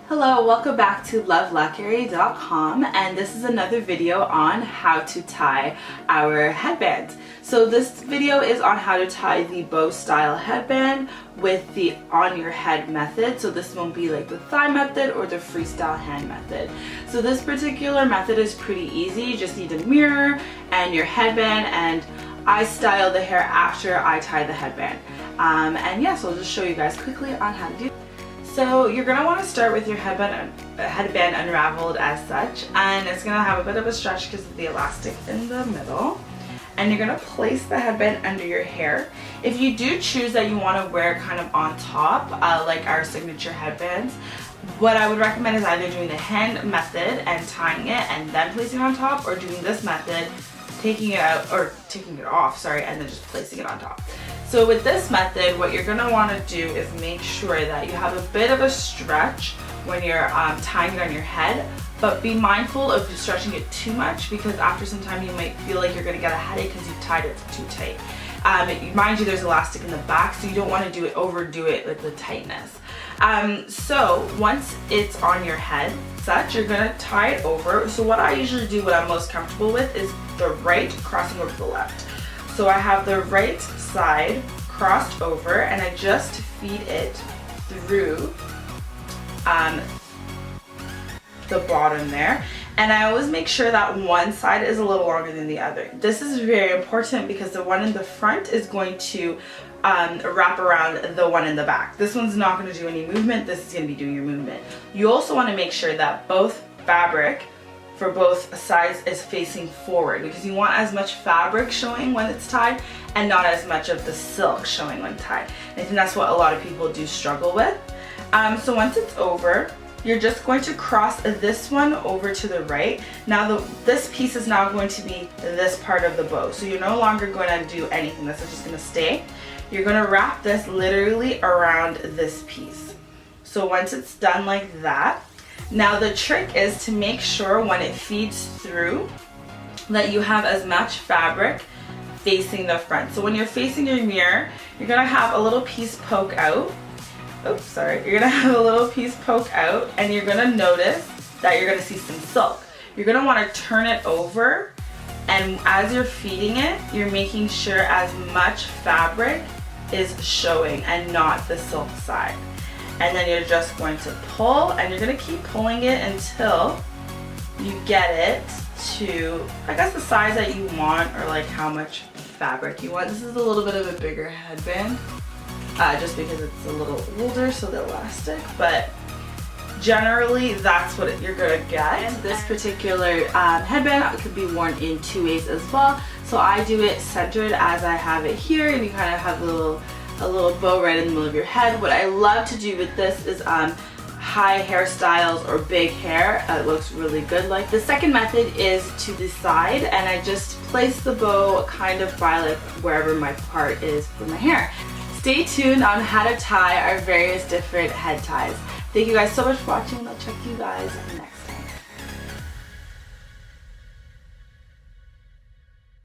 Hello, welcome back to lovelakeri.com, and this is another video on how to tie our headbands. So this video is on how to tie the bow style headband with the on your head method. So this won't be like the thigh method or the freestyle hand method. So this particular method is pretty easy. You just need a mirror and your headband, and I style the hair after I tie the headband. And yeah, so I'll just show you guys quickly on how to do it. So you're going to want to start with your headband unraveled as such, and it's going to have a bit of a stretch because of the elastic in the middle. And you're going to place the headband under your hair. If you do choose that you want to wear it kind of on top, like our signature headbands, what I would recommend is either doing the hand method and tying it and then placing it on top, or doing this method, taking it out, or taking it off, sorry, and then just placing it on top. So with this method, what you're going to want to do is make sure that you have a bit of a stretch when you're tying it on your head, but be mindful of stretching it too much, because after some time you might feel like you're going to get a headache because you've tied it too tight. Mind you, there's elastic in the back, so you don't want to overdo it with the tightness. So once it's on your head, such, you're going to tie it over. So what I usually do, what I'm most comfortable with, is the right crossing over the left. So I have the right side crossed over, and I just feed it through the bottom there. And I always make sure that one side is a little longer than the other. This is very important because the one in the front is going to wrap around the one in the back. This one's not going to do any movement. This is going to be doing your movement. You also want to make sure that both fabric for both sides is facing forward, because you want as much fabric showing when it's tied and not as much of the silk showing when tied. And I think that's what a lot of people do struggle with. So once it's over, you're just going to cross this one over to the right. Now this piece is now going to be this part of the bow. So you're no longer going to do anything. This is just going to stay. You're going to wrap this literally around this piece. So once it's done like that, now the trick is to make sure when it feeds through that you have as much fabric facing the front. So when you're facing your mirror, you're going to have a little piece poke out. Oops, sorry. You're going to have a little piece poke out, and you're going to notice that you're going to see some silk. You're going to want to turn it over, and as you're feeding it, you're making sure as much fabric is showing and not the silk side. And then you're just going to pull, and you're going to keep pulling it until you get it to, I guess, the size that you want, or like how much fabric you want. This is a little bit of a bigger headband, just because it's a little older, so the elastic, but generally that's what you're going to get. And this particular headband could be worn in two ways as well. So I do it centered as I have it here, and you kind of have a little bow right in the middle of your head. What I love to do with this is high hairstyles or big hair. It looks really good. Like the second method is to the side, and I just place the bow kind of by like wherever my part is for my hair. Stay tuned on how to tie our various different head ties. Thank you guys so much for watching, and I'll check you guys next time.